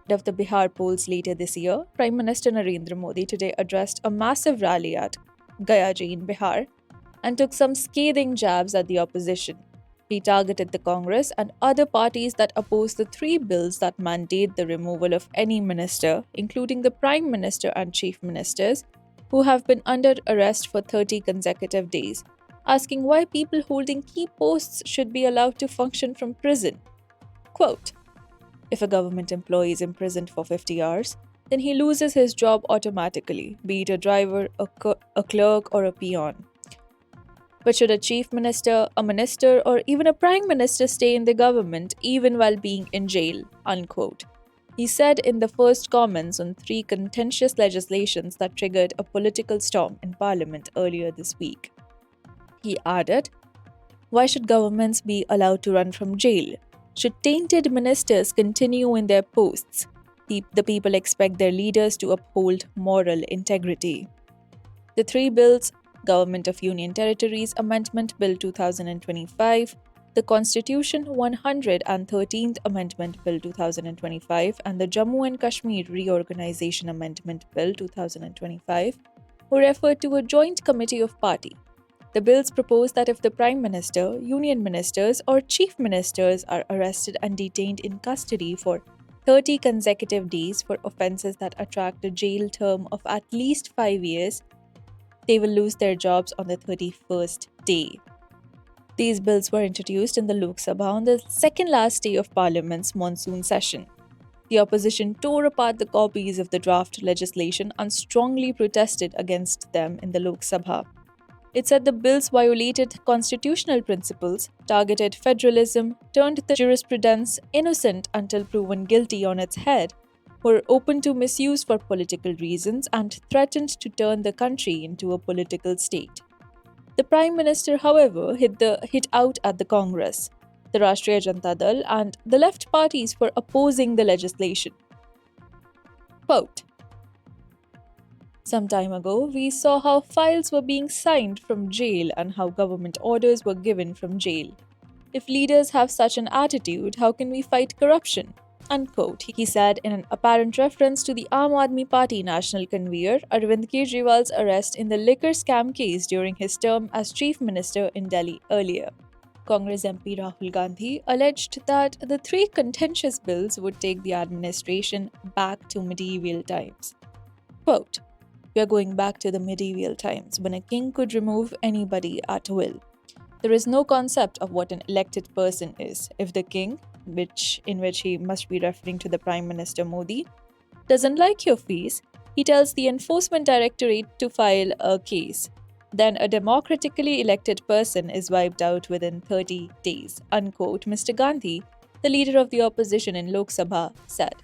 Of the Bihar polls later this year, Prime Minister Narendra Modi today addressed a massive rally at Gayaji in Bihar and took some scathing jabs at the opposition. He targeted the Congress and other parties that oppose the three bills that mandate the removal of any minister, including the Prime Minister and Chief Ministers, who have been under arrest for 30 consecutive days, asking why people holding key posts should be allowed to function from prison. Quote, "If a government employee is imprisoned for 50 hours, then he loses his job automatically, be it a driver, a clerk, or a peon. But should a chief minister, a minister, or even a prime minister stay in the government even while being in jail?" Unquote. He said in the first comments on three contentious legislations that triggered a political storm in parliament earlier this week. He added, "Why should governments be allowed to run from jail? Should tainted ministers continue in their posts? The people expect their leaders to uphold moral integrity." The three bills, Government of Union Territories Amendment Bill 2025, the Constitution 113th Amendment Bill 2025, and the Jammu and Kashmir Reorganization Amendment Bill 2025, were referred to a joint committee of party. The bills propose that if the Prime Minister, Union Ministers, or Chief Ministers are arrested and detained in custody for 30 consecutive days for offences that attract a jail term of at least 5 years, they will lose their jobs on the 31st day. These bills were introduced in the Lok Sabha on the second last day of Parliament's monsoon session. The opposition tore apart the copies of the draft legislation and strongly protested against them in the Lok Sabha. It said the bills violated constitutional principles, targeted federalism, turned the jurisprudence innocent until proven guilty on its head, were open to misuse for political reasons, and threatened to turn the country into a political state. The Prime Minister, however, hit out at the Congress, the Rashtriya Janata Dal, and the left parties for opposing the legislation. Quote, "Some time ago, we saw how files were being signed from jail and how government orders were given from jail. If leaders have such an attitude, how can we fight corruption?" Unquote, he said in an apparent reference to the Aam Aadmi Party national convener Arvind Kejriwal's arrest in the liquor scam case during his term as Chief Minister in Delhi earlier. Congress MP Rahul Gandhi alleged that the three contentious bills would take the administration back to medieval times. Quote, "We are going back to the medieval times when a king could remove anybody at will. There is no concept of what an elected person is. If the king, in which he must be referring to the Prime Minister Modi, doesn't like your face, he tells the Enforcement Directorate to file a case. Then a democratically elected person is wiped out within 30 days." Unquote, Mr. Gandhi, the leader of the opposition in Lok Sabha, said.